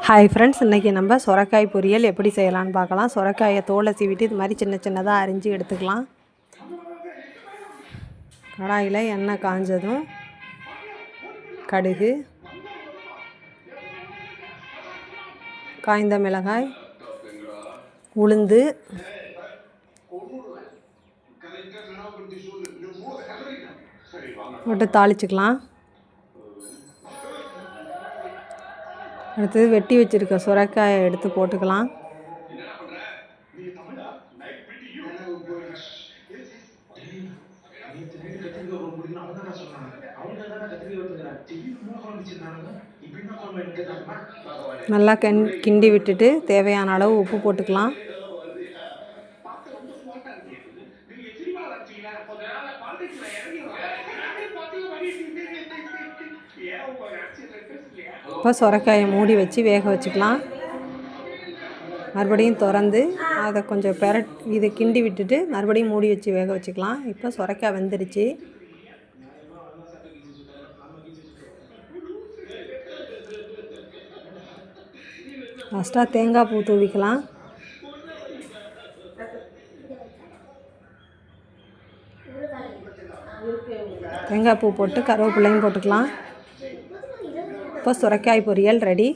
Hi friends, இன்றைக்கி நம்ம சுரைக்காய் பொரியல் எப்படி செய்யலான்னு பார்க்கலாம். சுரைக்காயை தோலை சீவிட்டு இது மாதிரி சின்ன சின்னதாக அரிஞ்சு எடுத்துக்கலாம். கடாயில் எண்ணெய் காஞ்சதும் கடுகு, காய்ந்த மிளகாய், உளுந்து, போட்டு தாளிச்சுக்கலாம். அடுத்தது வெட்டி வச்சுருக்க சுரைக்காயை எடுத்து போட்டுக்கலாம். நல்லா கிண்டி விட்டுட்டு தேவையான அளவு உப்பு போட்டுக்கலாம். இப்போ சுரைக்காயை மூடி வச்சு வேக வச்சுக்கலாம். மறுபடியும் திறந்து அதை கொஞ்சம் இதை கிண்டி விட்டுட்டு மறுபடியும் மூடி வச்சு வேக வச்சுக்கலாம். இப்போ சுரைக்காய் வெந்துருச்சு. ஃபஸ்ட்டாக தேங்காய் பூ தூவிக்கலாம். தேங்காய் பூ போட்டு கருவேப்பிலையும் போட்டுக்கலாம். இப்போ சுரைக்காய் பொரியல் ரெடி.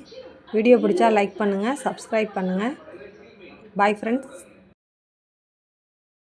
வீடியோ பிடிச்சா லைக் பண்ணுங்கள், சப்ஸ்கிரைப் பண்ணுங்கள். Bye friends.